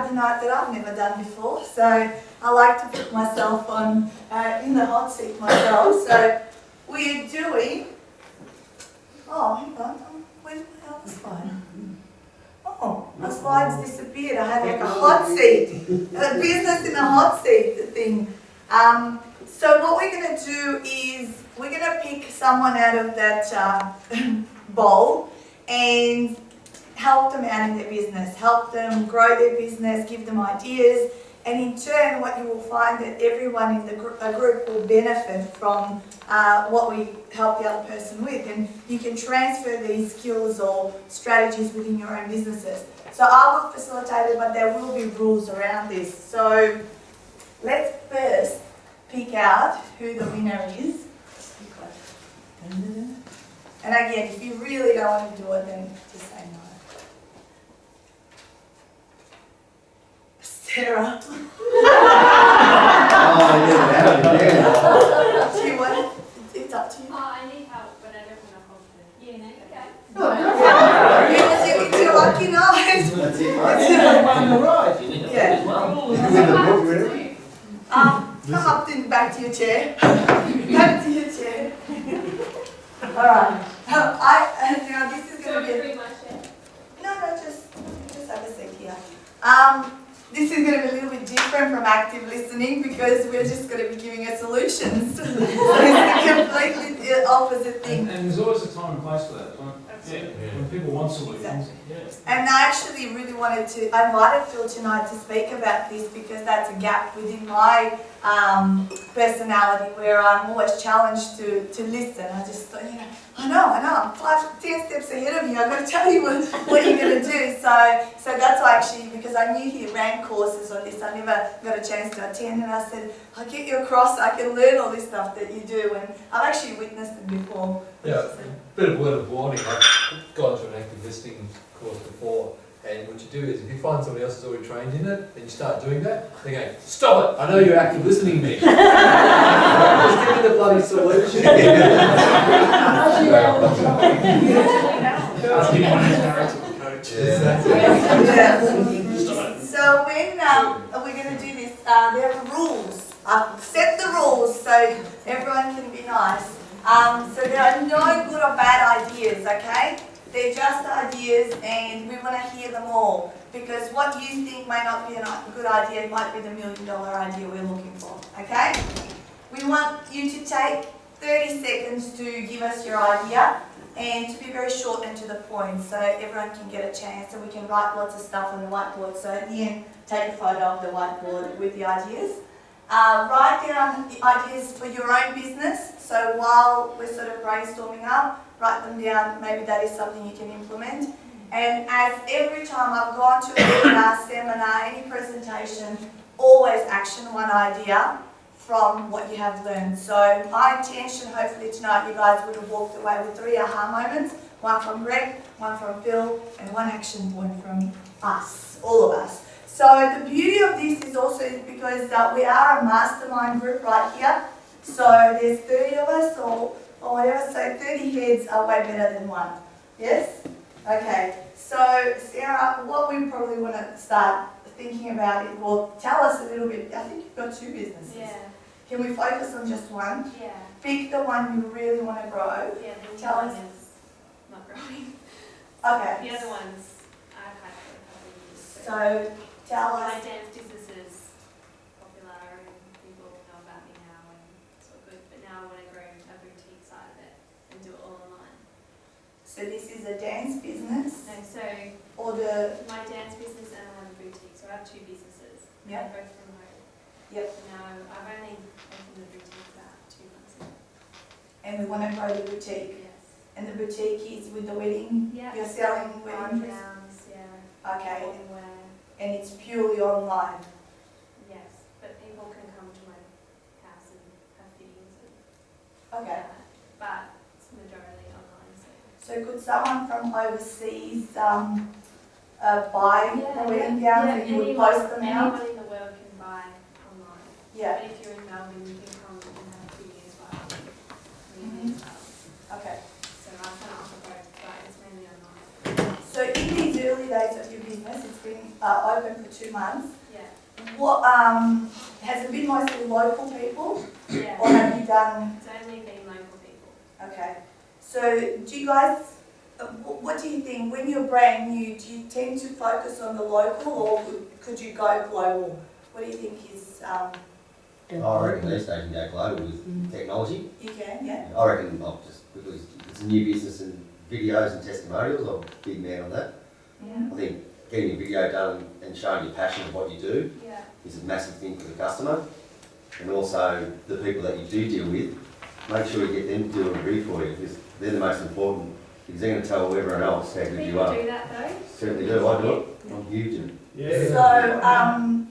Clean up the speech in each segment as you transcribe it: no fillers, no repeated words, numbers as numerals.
night that I've never done before, so I like to put myself on in the hot seat myself. So we're doing. Oh, hang on. Where's my other slide? Oh, my slides disappeared. I had like a hot seat, a business in a hot seat thing. So what we're going to do is we're going to pick someone out of that bowl and help them out in their business, help them grow their business, give them ideas, and in turn what you will find that everyone in the group will benefit from what we help the other person with, and you can transfer these skills or strategies within your own businesses. So I will facilitate it, but there will be rules around this. So let's first pick out who the winner is. And again, if you really don't want to do it, then just say no. Sarah. Do you want it? It's up to you. I need help, but I don't want to hold it. Yeah, no, okay. It's your lucky night. That's it. Yeah. Come up then back to your chair. Back to your chair. Alright. Now this is going to be. Pretty much it. No, just have a seat here. This is going to be a little bit different from active listening because we're just going to be giving you solutions. So it's a completely opposite thing. And there's always a time and place for that, right? Yeah. When people want solutions. Exactly. And I actually really wanted to, I invited Phil tonight to speak about this because that's a gap within my personality where I'm always challenged to listen. I just thought, I know, I'm 10 steps ahead of you. I've got to tell you what you're going to do. So that's why actually, because I knew he ran courses on this, I never got a chance to attend, and I said, I'll get you across, I can learn all this stuff that you do, and I've actually witnessed it before. Yeah, bit of word of warning. I've gone to an active listening course before, and what you do is if you find somebody else who's already trained in it, and you start doing that, they go, stop it, I know you're active listening me. Just give me the bloody solution. So when we're going to do this, there are rules. I've set the rules so everyone can be nice. So there are no good or bad ideas, okay? They're just ideas and we want to hear them all. Because what you think may not be a good idea, it might be the $1 million idea we're looking for, okay? We want you to take 30 seconds to give us your idea and to be very short and to the point so everyone can get a chance and we can write lots of stuff on the whiteboard. So at the end, take a photo of the whiteboard with the ideas. Write down the ideas for your own business. So while we're sort of brainstorming up, write them down. Maybe that is something you can implement. And as every time I've gone to a webinar, seminar, any presentation, always action one idea from what you have learned. So my intention, hopefully tonight, you guys would have walked away with 3 aha moments. One from Greg, one from Phil, and one action point from us, all of us. So the beauty of this is also because we are a mastermind group right here. So there's 30 of us or whatever, so 30 heads are way better than one. Yes? Okay, so Sarah, what we probably want to start thinking about it, well, tell us a little bit. I think you've got 2 businesses. Yeah. Can we focus on just one? Yeah. Pick the one you really want to grow. Yeah, the Tell one us. is not growing. Okay. The other ones I've had for a couple of years. So tell my us. dance business is popular and people know about me now and it's all good. But now I want to grow a boutique side of it and do it all online. So this is a dance business, No, so or the my dance business and I have a boutique. So I have 2 businesses. Yep. Both from home. Yep. Now I've only opened the boutique about 2 months ago. and we want to grow the boutique. Yes. And the boutique is with the wedding. Yeah. You're selling wedding dresses. gowns, yeah. Okay. Wedding wear. And it's purely online. Yes, but people can come to my house and have fittings and Okay. that. But it's majority online. So could someone from overseas buy the wedding gowns and you would post them out? Anyone in the world can buy online. Yeah. But if you're in Melbourne, you can come and have a fitting as well. Mhm. As well. Okay. So I can offer both, but it's mainly online. So in these early days of your business, it's been open for 2 months. Yeah, What, has it been mostly local people, yeah. or have you done, It's only been local people. okay. So do you guys, what do you think, when you're brand new, do you tend to focus on the local, or could you go global? What do you think is, I reckon these days you can go global with technology. you can, yeah? I reckon, just because it's a new business and videos and testimonials, I'm a big man on that. Yeah, I think getting your video done and showing your passion of what you do yeah, is a massive thing for the customer. And also the people that you do deal with, make sure you get them to do a review for you, because they're the most important, because they're going to tell everyone else how good you people are. do that though. Certainly do, I do it. I'm huge in it. So,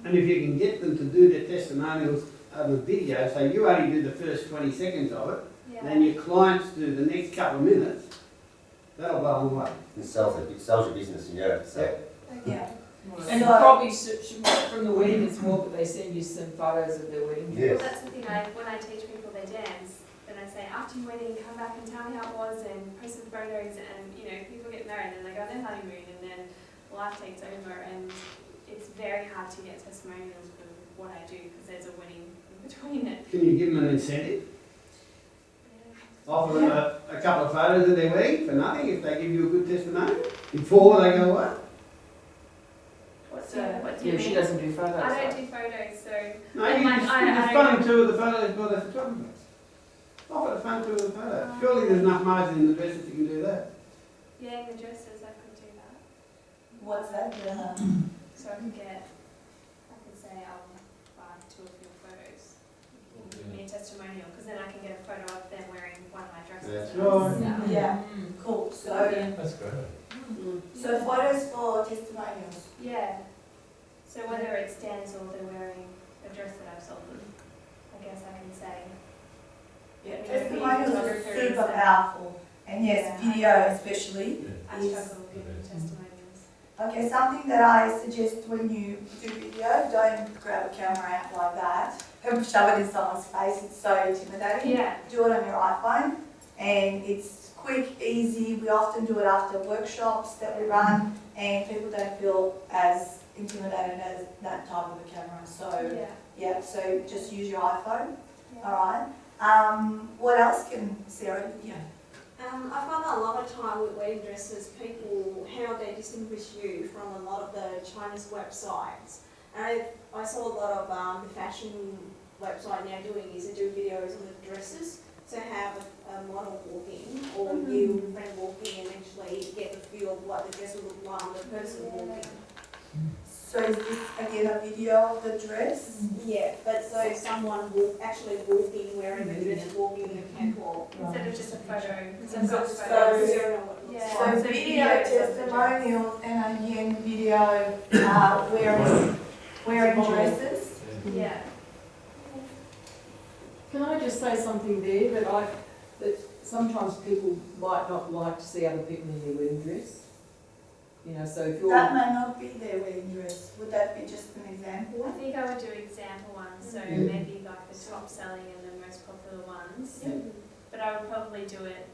And if you can get them to do their testimonials over video, so you only do the first 20 seconds of it, Yeah. then your clients do the next couple of minutes, that'll blow them away. It sells your business and yeah. So. yeah. And So- probably from the wedding as well, but they send you some photos of their wedding. Yes. Well, that's the thing, when I teach people they dance, then I say, after your wedding, come back and tell me how it was and post some photos, and, you know, people get married and they go on their honeymoon and then life takes over, and it's very hard to get testimonials for what I do because there's a wedding in between it. Can you give them an incentive? Offer them a couple of photos of their wedding for nothing if they give you a good testimonial before they go away? What do you Yeah, she mean? doesn't do photos. I don't like- do photos, so, No, And you like, just, I- you just I- phone two of the photos by the photographer. Offer the phone two of the photos. Surely there's enough margin in the dresses you can do that. yeah, in the dresses I could do that. What's that? So I could get, I could say I'll buy 2 of your photos. You can give me a testimonial, because then I can get a photo of them wearing one of my dresses. That's and I'll right. sell. Yeah, Mm. cool. So, That's great. so photos for testimonials. Yeah. So whether it's dance or they're wearing a dress that I've sold them, I guess I can say. Yeah, Yeah, testimonials are photographer super is a- powerful, and yes, Yeah. video especially. I Yes. struggle with giving testimonials. Okay, something that I suggest when you do video, don't grab a camera out like that and shove it in someone's face, it's so intimidating. Yeah. Do it on your iPhone, and it's quick, easy. We often do it after workshops that we run, and people don't feel as intimidated as that type of a camera. So, Yeah. yeah, so just use your iPhone, Yeah. alright? What else can Sarah, yeah? I find that a lot of time with wedding dresses, people, how they distinguish you from a lot of the Chinese websites. And I saw a lot of the fashion website now doing is they do videos of the dresses. So have a model walk in, or you and a friend walk in and actually get the feel of what the dress will look like on the person walking. So is this again a video of the dress? Yeah, but so someone will actually walk in wearing the dress, walking in the catwalk. Instead of just a photo. So- I've got so- photos. You don't know what it looks Yeah. like. So So video videos of the testimonials and again video wearing dresses. Yeah. Can I just say something there that sometimes people might not like to see other people in their wedding dress. You know, so if you're. That may not be their wedding dress. Would that be just an example? I think I would do example ones, so Yeah. maybe like the top selling and the most popular ones. Yeah. But I would probably do it,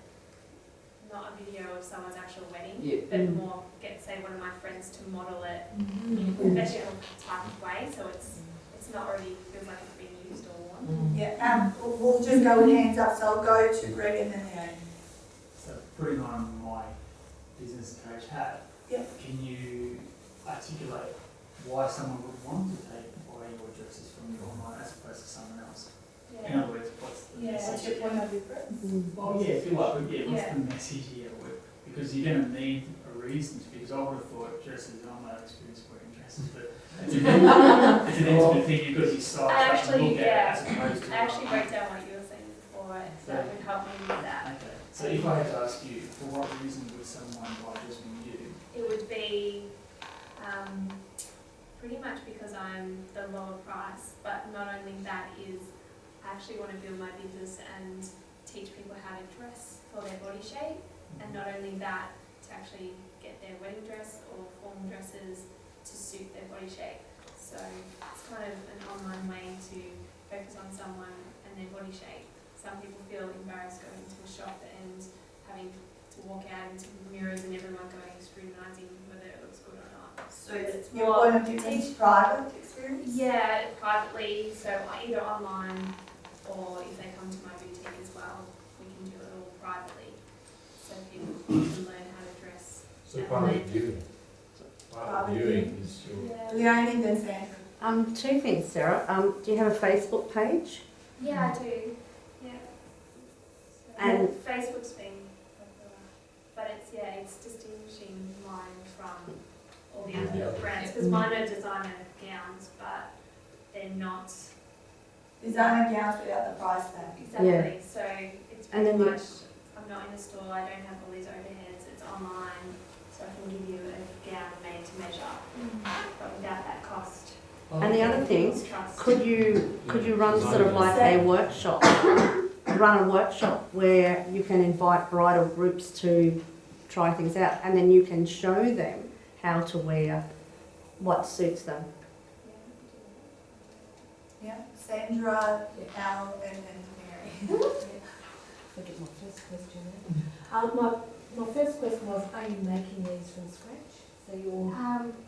not a video of someone's actual wedding, Yeah. but more get, say, one of my friends to model it Mm. in a professional type of way, so it's not already feels like it's being used or worn. Mm. Yeah, we'll just go with hands up. So I'll go to Greg and then Leonie. So putting on my business coach hat, Yep. can you articulate why someone would want to buy your dresses from you online as opposed to someone else? In Yeah. other words, what's the Yeah. What's message? your point of difference? Oh yeah, feel like, what's Yeah. the message here? Because you're going to need a reason to, because I would have thought dresses, I'm not experienced wearing dresses, but it's an intimate thing, you've got your style I stuff to actually- look yeah. at as opposed to. I actually wrote down what you were saying before, so that would help me with that. Okay, so if I had to ask you, for what reason would someone buy just from you? It would be pretty much because I'm the lower price, but not only that is I actually want to build my business and teach people how to dress for their body shape, and not only that, to actually get their wedding dress or formal dresses to suit their body shape. So it's kind of an online way to focus on someone and their body shape. Some people feel embarrassed going into a shop and having to walk out into mirrors and everyone going scrutinising whether it looks good or not. So So it's more your point of difference, private experience? Yeah, privately, so either online or if they come to my boutique as well, we can do it all privately. So people can learn how to dress. So private viewing. Private viewing is your. Leonie, then Sandra. Two things, Sarah. Do you have a Facebook page? Yeah, I do. Yeah. So And- Facebook's been popular, but it's distinguishing mine from all the other brands because mine are designer gowns, but they're not Designer gowns without the price tag. exactly. So it's And pretty then you- much. I'm not in a store. I don't have all these overheads. It's online, so I can give you a gown made to measure, but without that cost. And the other thing, People's trust. could you run sort of like a workshop, run a workshop where you can invite bridal groups to try things out, and then you can show them how to wear what suits them. Yeah, Sandra, Al, and then Mary. Forget my first question. My first question was, are you making these from scratch? So you're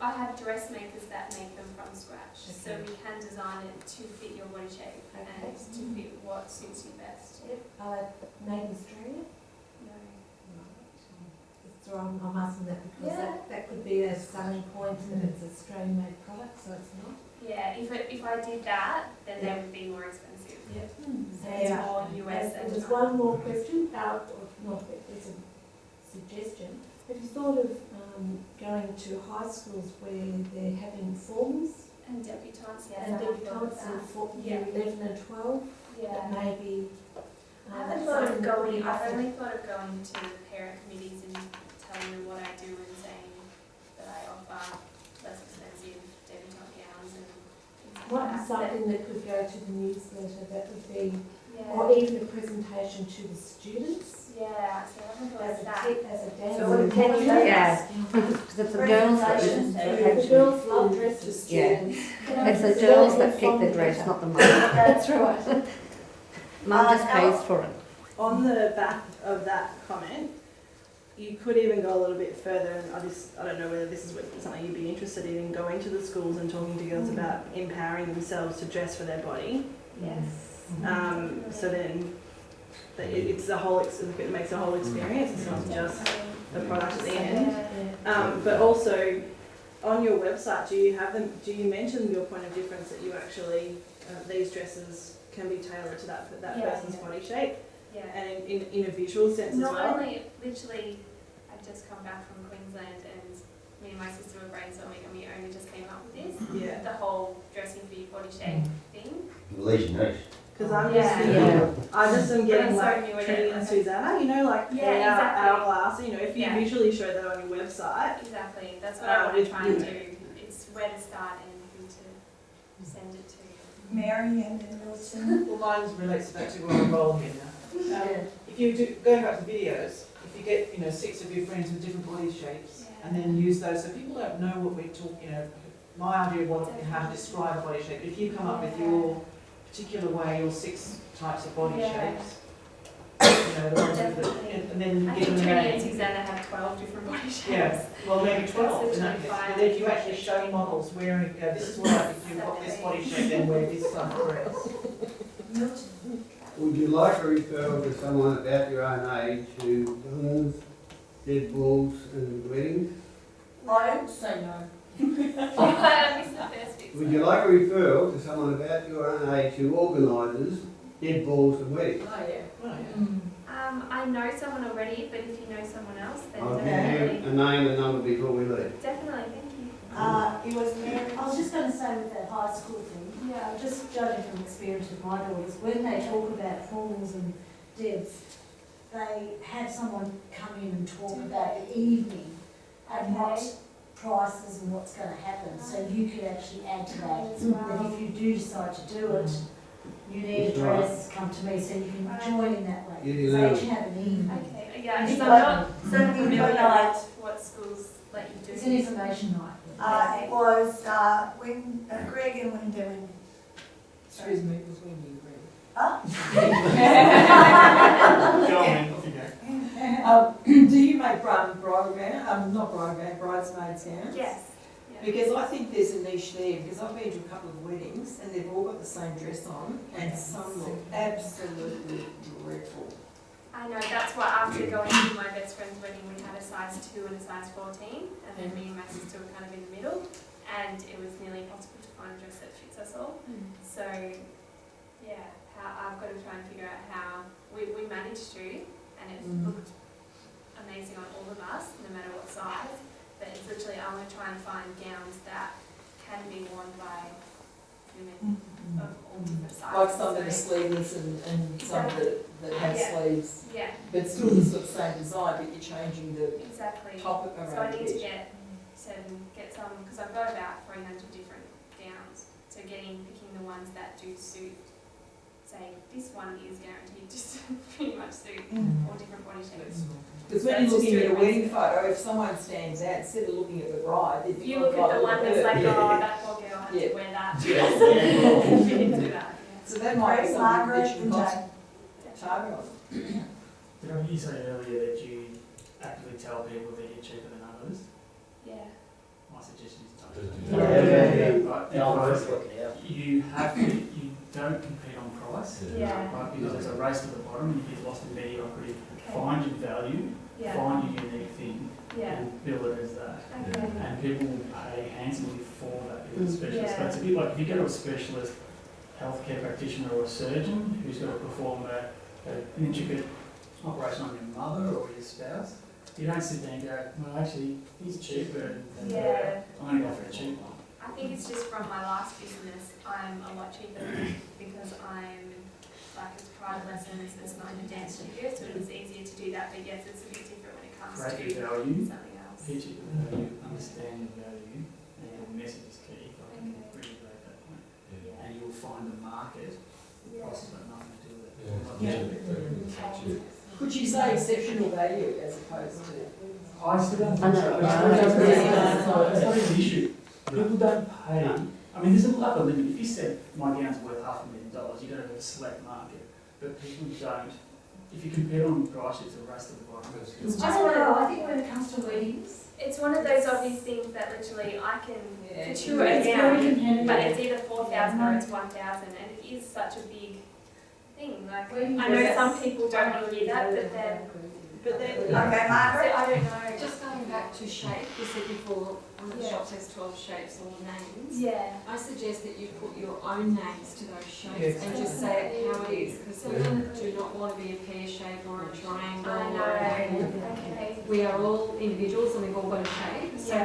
I have dressmakers that make them from scratch, so Okay. we can design it to fit your body shape and Okay. to fit what suits you best. made in Australia? No. So I'm asking that because Yeah. that could be a selling point that it's Australian made product, so it's not. Yeah, if I did that, then they would be more expensive. Yep. So it's more US and There's China. one more question, it's a suggestion. Have you thought of going to high schools where they're having forms And debutantes, yes. and I have thought of debutantes and that. for Yeah. year 11 and 12? Yeah. That maybe. I haven't thought of going, I've only thought of going to parent committees and telling them what I do and saying that I offer less expensive debutante gowns and things like Might be that. something that could go to the newsletter, that would be, Yeah. or even a presentation to the students Yeah, so I haven't thought as of a that. tip, as a dance. So what can you do? Yeah, because it's the girls that The girls love dresses. Yeah. Yeah. it's the girls that pick the dress, not the mum. That's right. Mum just Al? pays for it. On the back of that comment, you could even go a little bit further, and I don't know whether this is something you'd be interested in going to the schools and talking to girls about empowering themselves to dress for their body. Yes. So then it's the whole, it makes a whole experience, it's not just the product at the end. But also, on your website, do you mention your point of difference that you actually, these dresses can be tailored to that person's body shape? Yeah. And in a visual sense as Not well? only, literally, I've just come back from Queensland and me and my sister were brainstorming and we only just came up with this. Yeah. The whole dressing for your body shape thing. Leisure niche. Because I'm Yeah. just thinking, I just am getting But like I'm so new at Trinity it. and Susanna, you know, like Yeah, exactly. hourglass, you know, if you Yeah. visually show that on your website. Exactly, that's what I want to try and you know. do. It's where to start and who to send it to. Mary and then Milton. Well, mine relates back to where I'm rolling in now. If you do, going back to videos, if you get, 6 of your friends with different body shapes, and then use those, so people don't know what we're talking, my idea of how to describe a body shape. If you come up with your particular way, your 6 types of body shapes, the ones with the, and then I give think them a Trinity and name. Susanna have 12 different body shapes. Yeah, well, maybe 12 That's in that literally case. fine. But if you actually show models wearing, this is what I think you've got this body shape, then wear this type of dress. Milton. Would you like a referral to someone about your own age who guns, dead bulls and weddings? I don't say no. I missed the first bit. Would you like a referral to someone about your own age who organises dead balls and weddings? Oh, yeah. Oh, yeah. I know someone already, but if you know someone else, then I'll give definitely. you a name and number before we leave. Definitely, thank you. It was Mary. I was just going to say with that high school thing, Yeah. just judging from experience with my daughters, when they talk about forms and debs, they have someone come in and talk about the evening and what prices and what's going to happen. So you could actually add to that. That if you do decide to do it, you need a dress, come to me, so you can join in that way. Yeah, So yeah. you have an evening. Okay, yeah, It's because I'm not Something familiar for night. with what schools let you do. It's an information night. It was when Greg and Linda went. Excuse me, it was when you agree. Huh? Go on, off you go. Do you make bridal gown, not bridal gown, bridesmaids gowns? Yes, yeah. Because I think there's a niche there, because I've been to a couple of weddings and they've all got the same dress on and some look absolutely dreadful. I know, that's why after going to my best friend's wedding, we had a size 2 and a size 14, and then me and my sister were kind of in the middle, and it was nearly impossible to find a dress that fits us all. So, yeah, I've got to try and figure out how we managed to, and it looked amazing on all of us, no matter what size, but it's literally, I'm going to try and find gowns that can be worn by women of all different sizes. Like some that are sleeveless and some that have Yeah. sleeves, Yeah, but still the sort of same design, but you're changing the exactly. top around So I a need to bit. get some, because I've got about 300 different gowns. So picking the ones that do suit, say this one is guaranteed to pretty much suit all different body shapes. Because when you're looking at a wedding photo, if someone stands out, instead of looking at the bride, if You look at the one that's like, oh, that poor girl had to wear that. Can fit into that. So that might be Grace, something Margaret, that you and can Jane. target on. Did I hear you say earlier that you actively tell people that you're cheaper than others? Yeah. My suggestion is don't. Yeah. You don't compete on price, Yeah. right? Because there's a race to the bottom, and if you've lost in mediocrity, Okay. find your value, Yeah. find your unique thing, Yeah. and build it as that. Okay. And people will pay handsomely for that because it's a specialist. Yeah. But it's a bit like if you go to a specialist healthcare practitioner or a surgeon who's got to perform an intricate operation on your mother or your spouse, you don't sit there and go, well, actually, he's cheaper than Yeah. I'm going to go for a cheap one. I think it's just from my last business, I'm a lot cheaper because I'm like it's private lessons, it's not in a dance studio, so it was easier to do that. But yes, it's a bit different when it comes Create to your value, something else. teach it the value, understand the value, and your message is key. If I can really make that point. And you'll find a market, the price has got nothing to do with it. Could you say exceptional value as opposed to? I still don't I think know. so. That's not an issue. People don't pay. I mean, there's an upper limit. If you said my gown's worth $500,000, you don't have a select market. But people don't. If you compare on price, it's a race to the bottom. It's just I don't one know, of I think when it comes to weddings, it's one of those obvious things that literally I can Yeah. couture it it's very down, competitive. but it's either 4,000 or it's 1,000, and it is such a big thing. Like Wedding I know dress. some people don't want to do that, but then Okay, I Margaret? don't know. Just going back to shape, you said before, on the Yeah. shop says 12 shapes or names. Yeah. I suggest that you put your own names to those shapes Yes. and just say it how it is, because some people do not want to be a pear shape or a triangle I or know. a oval. Okay. We are all individuals and we've all got a shape, so Yeah.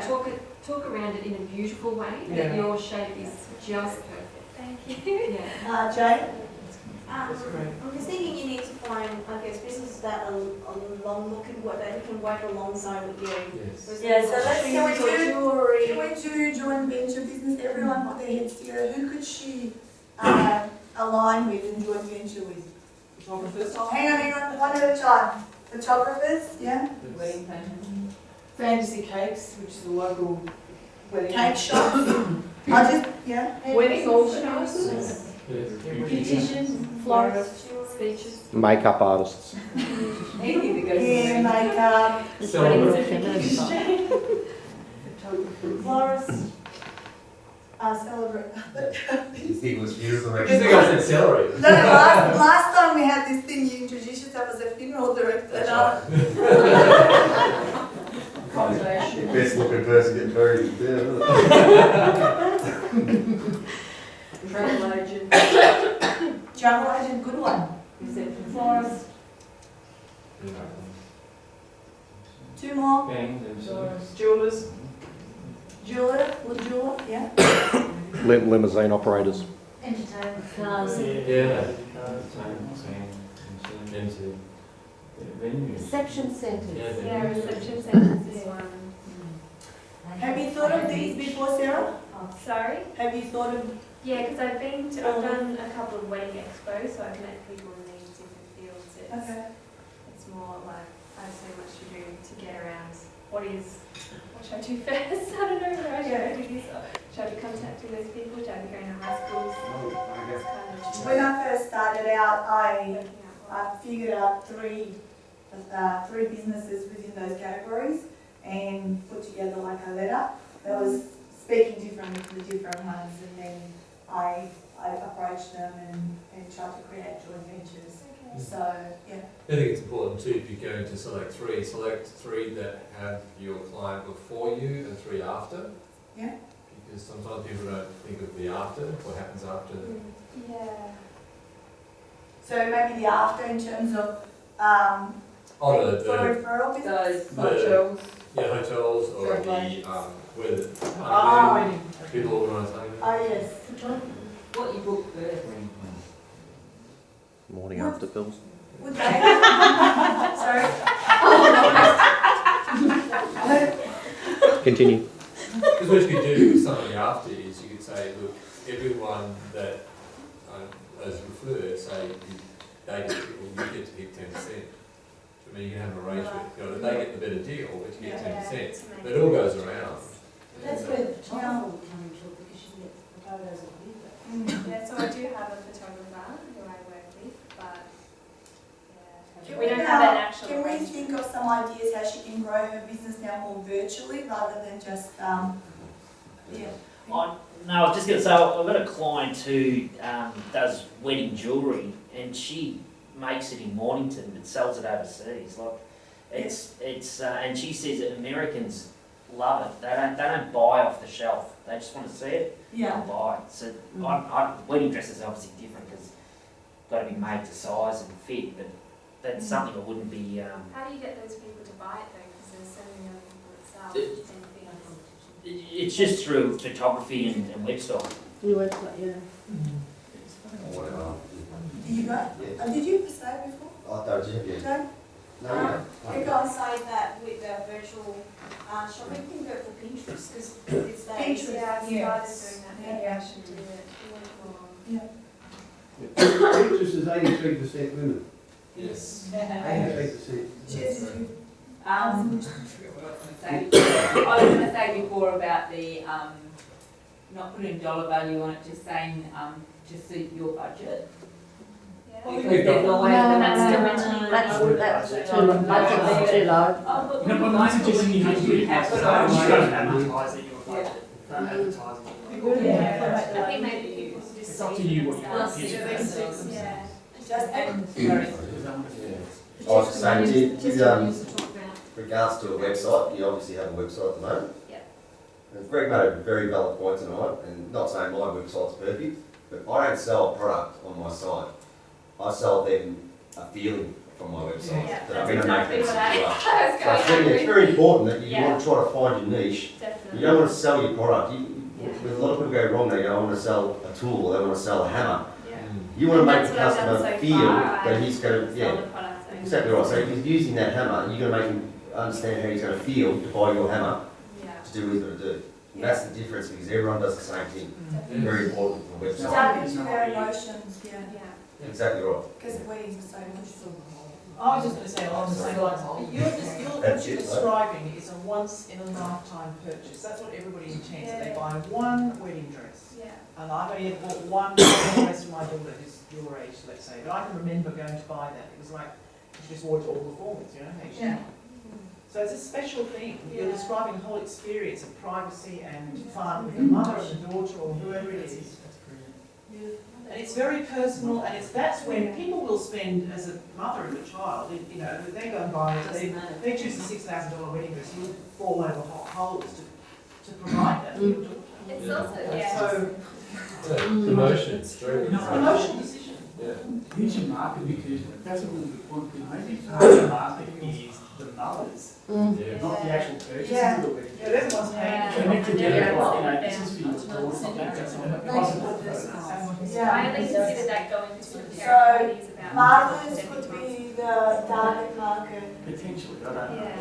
talk around it in a beautiful way, Yeah. that your shape is just perfect. Thank you. Yeah. Jane? I'm just thinking you need to find, I guess, businesses that are along looking what they can work alongside with you. Yes. Yeah, so let's, Shoes or can jewellery. we do joint venture business? Everyone put their heads together. Who could she align with and joint venture with? Photographers? Hang on, one at a time. Photographers, yeah? Wedding painters. Fantasy Cakes, which is a local wedding. Cake shop. I just, yeah? Wedding organisers. Beauticians, florists, speeches. Makeup artists. Anything that goes Hair, with makeup, florists, celebrate. You think it was beautiful? I think I said celery. No, last time we had this thing, you introduced yourself as a funeral director. That's and right. Combination. Best looking person getting buried. Travel agent. Travel agent, good one. Reception. Florist. Two more. Jewelers. Jeweler, wood jeweler, yeah. Limousine operators. entertainment. Cars. Yeah. Reception centres. Yeah, reception centres is one. Have you thought of these before, Sarah? Sorry? Have you thought of, Yeah, because I've done a couple of wedding expos, so I've met people in these different fields. It's more like I have so much to do to get around what should I do first? I don't know where I should do this. Should I be contacting those people? Should I be going to high schools? It's kind of when I first started out, I working out figured out three businesses within those categories and put together like a letter. That was speaking to the different ones, and then I approached them and tried to create joint ventures. So, yeah. I think it's important too, if you're going to select three that have your client before you and three after. Yeah. Because sometimes people don't think of the after, what happens after. Yeah. So maybe the after in terms of Oh, for referral business? Hotels. Yeah, hotels or Third the, line. where the Ah. people organise honeymoon. Oh, yes. What you book first. Morning after pills. Would they? Sorry. Continue. Because what you could do with something after is you could say, look, everyone that is referred, say, they get to pick 10%. I mean, you can have an arrangement, you know, that they get the better deal, but you get 10%. But it all goes around. That's where the photographer will come into it, because she gets the photos of you. Yeah, so I do have a photographer who I work with, but Can we don't have an actual Can we arrangement. think of some ideas how she can grow her business now more virtually rather than just, yeah. No, I was just going to say, I've got a client who does wedding jewellery, and she makes it in Mornington but sells it overseas. Like, and she says that Americans love it. They don't buy off the shelf. They just want to see it Yeah. and buy it. So wedding dresses are obviously different because it's got to be made to size and fit, but that's something I wouldn't be. How do you get those people to buy it though? Because there's so many other people that sell the same things. It's just through photography and website. Your website, yeah. Or whatever. Do you go? Yeah. Did you say before? Oh, don't you? Yeah. Joe? No, yeah. I can say that with the virtual shopping, you can go for Pinterest, because it's there. Pinterest. Yeah, I Yeah. started doing that. Maybe I should do it. Yeah. Pinterest is 83% women. Yes. 83%. Cheers, did you? I was going to say before about the, not putting dollar value on it, just saying, to suit your budget. Yeah. Because there's always the That's still That's budget's too low. Oh, but You know, but my suggestion you have to do have is got don't to- advertise at your budget. Don't advertise at your budget. Yeah. I think maybe people just It's up to you what you want to see pitch. themselves. Yeah. Just, and I was just saying, regards to a website, you obviously have a website at the moment. Yeah. And Greg made a very valid point tonight, and not saying my website's perfect, but I don't sell a product on my site. I sell them a feeling from my website Yeah, that I'm that's going to make exactly them what I secure. was So I going think to it's very important that you Yeah. want to try to find your niche. Definitely. You don't want to sell your product. Yeah. A lot of people go wrong, they go, I want to sell a tool, they want to sell a hammer. Yeah. You want to And make the that's what I've done customer so feel far. that he's going to, Sell yeah, the products I exactly right. So if he's using that hammer, you're going to make him understand how he's going to feel to buy your hammer Yeah. to do what he's going to do. And that's the difference, because everyone does the same thing. Definitely. Very important for a website. tap into their emotions, yeah. Yeah. Exactly right. Because weddings are so emotional. I was just going to say along the same lines, what That's you're it, right? describing is a once in a lifetime purchase. That's what everybody intends. They buy one wedding dress. Yeah. And I've only ever bought one wedding dress for my daughter who's your age, let's say. But I can remember going to buy that. It was like, she just wore it to all the formals, you know? Yeah. So it's a special thing. You're Yeah. describing a whole experience of privacy and fun with the mother and the daughter or whoever it is. And it's very personal, and that's when people will spend, as a mother of a child, you know, they go and buy, they choose a $6,000 wedding dress, you'll fall over holes to provide that for your daughter. It's also, yeah. So, Emotions, very. emotional decision. Yeah. Here's your market, because that's a really good point, because maybe part of the market is the mothers, Yeah. not the actual purchasers Yeah. of the wedding. Yeah, everyone's paying. Connect together, Yeah. like, you know, this is for your daughter, it's not that's a possible person. Yeah. I only consider that going to So, parties about. Mothers could be the target market. Potentially, I don't know.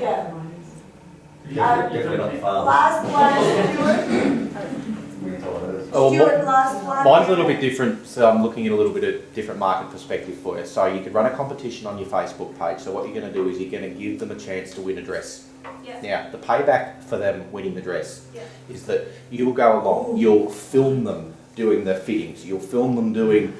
Yeah. Definitely not the farmers. Last one, Oh, Stuart, last one. Mine's a little bit different, so I'm looking at a little bit of different market perspective for you. So you could run a competition on your Facebook page. So what you're going to do is you're going to give them a chance to win a dress. Yeah. Now, the payback for them winning the dress Yeah. is that you'll go along, you'll film them doing the fittings, you'll film them doing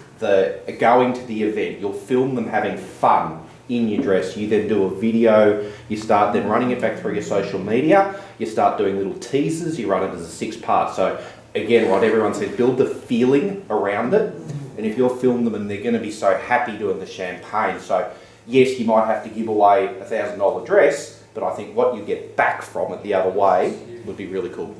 going to the event, you'll film them having fun in your dress. You then do a video, you start then running it back through your social media, you start doing little teasers, you run it as a 6-part. So again, what everyone says, build the feeling around it. And if you'll film them, and they're going to be so happy doing the champagne. So yes, you might have to give away a $1,000 dress, but I think what you get back from it the other way would be really cool.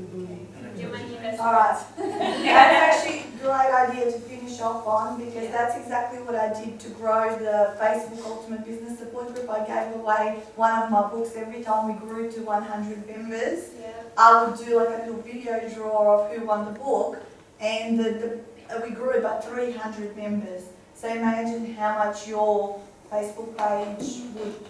All right. That's actually a great idea to finish off on, because that's exactly what I did to grow the Facebook Ultimate Business Support Group. I gave away one of my books every time we grew to 100 members. Yeah. I would do like a little video draw of who won the book, and we grew about 300 members. So imagine how much your Facebook page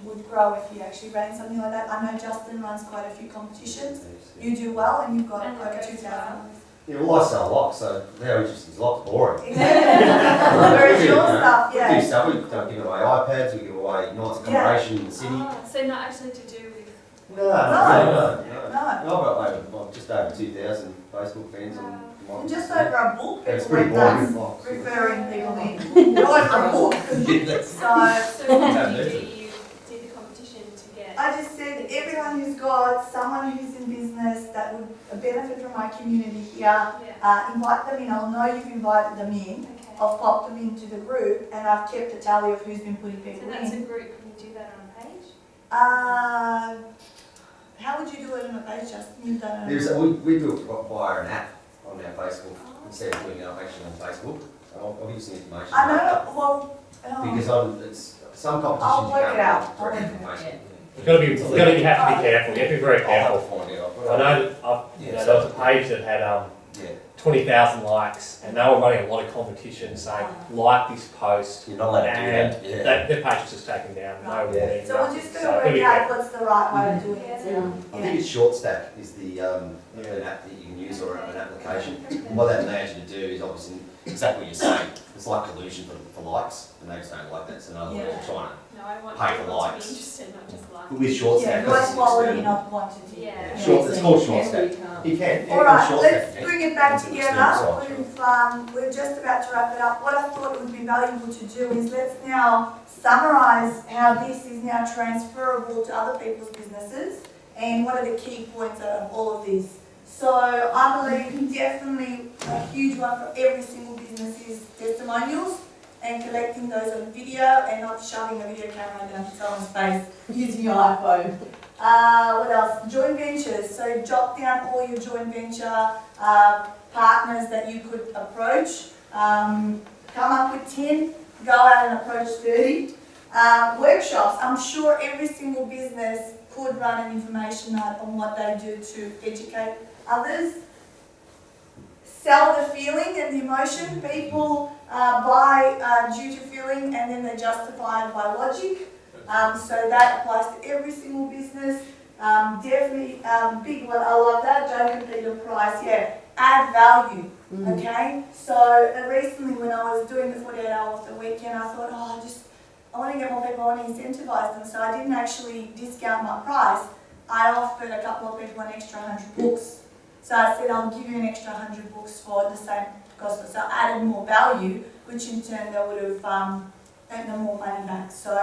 would grow if you actually ran something like that. I know Justin runs quite a few competitions. You do well, and you've got over 2,000. Yeah, well, I sell locks, so how interesting is locks? Boring. Whereas your stuff, We do stuff, we don't give away iPads, we give away nice accommodation in the city. So not actually to do with. No. I've got just over 2,000 Facebook fans on And just over a book, It's people pretty went boring. nuts referring people in. You're over a book. So what did you do? You did the competition to get. I just said everyone who's got someone who's in business that would benefit from my community here, invite them in. I'll know you've invited them in. Okay. I've popped them into the group, and I've kept a tally of who's been putting people So that's a in. group. Can you do that on a page? How would you do it on a page, Justin? You've done We do it via an app on our Facebook, instead of doing it actually on Facebook. I'll give you some information. I know, well, Because it's some competitions I'll you work can't it out. do directly from Facebook. You have to be careful. You have to be very I'll careful. find out. I know that there was a page that had 20,000 likes, and they were running a lot of competitions saying, like this post. You're not allowed to do and that. Yeah. their page was just taken down, no warning. So we're just going So to be work out careful. what's the right way of doing it. I think it's ShortStack is the an app that you can use, or an application. And what that allows you to do is obviously exactly what you're saying. It's like collusion for likes, and they just don't like that. So in other words, you're trying No, I want Pay for people to likes. be interested, not just like. to. With ShortStack, Yeah, that's good quality, external. not quantity. Yeah. It's called ShortStack. You can. All right, ShortStack, let's you can. bring it back It's an together. external We're just about to wrap it up. What I thought it would be valuable to do is let's now summarize how this is now transferable to other people's businesses, and what are the key points out of all of this. So I believe definitely a huge one for every single business is testimonials, and collecting those on video and not shoving a video camera down someone's face using your iPhone. What else? Joint ventures. So jot down all your joint venture partners that you could approach. Come up with 10, go out and approach 30. Workshops. I'm sure every single business could run an information night on what they do to educate others. Sell the feeling and the emotion. People buy due to feeling, and then they justify it by logic. So that applies to every single business. Definitely big one. I love that. Don't compete on price. Yeah, add value. Okay. So recently, when I was doing the 48 hours a weekend, I thought, I want to get more people. I want to incentivize them. So I didn't actually discount my price. I offered a couple of people an extra 100 books. So I said, I'll give you an extra 100 books for the same cost. So I added more value, which in turn they would have earned them more money back. So,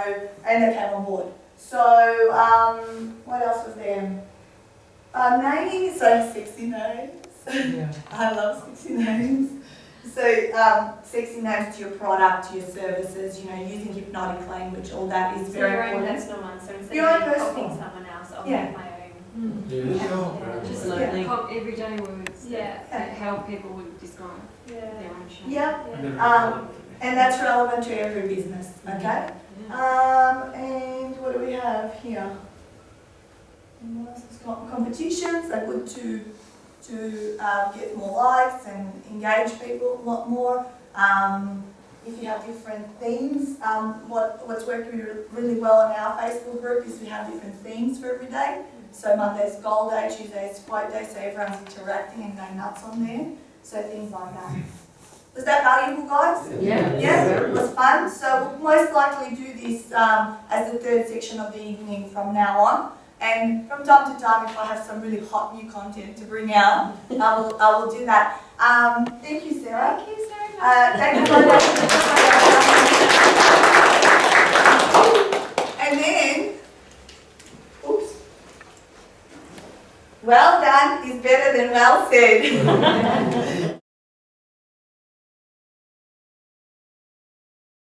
and they came on board. So, what else was there? Naming, so 60 names. I love 60 names. So, 60 names to your product, to your services, using hypnotic language, all that is very your own important. personal one, so instead Your own of personal copying one. someone else, I'll Yeah. make my own. Just Yeah. pop everyday words Yeah. that how people would describe their own shape. Yeah. And that's relevant to every business, okay? And what do we have here? What else is competitions are good to get more likes and engage people a lot more. If you have different themes, what's working really well in our Facebook group is we have different themes for every day. So Monday's goal day, Tuesday's white day, so everyone's interacting and going nuts on there. So things like that. Was that valuable, guys? Yeah. Yeah, it was fun. So we'll most likely do this as the third section of the evening from now on. And from time to time, if I have some really hot new content to bring out, I will do that. Thank you, Sarah. Thank you so much. Thank you. And then, oops. Well done is better than well said.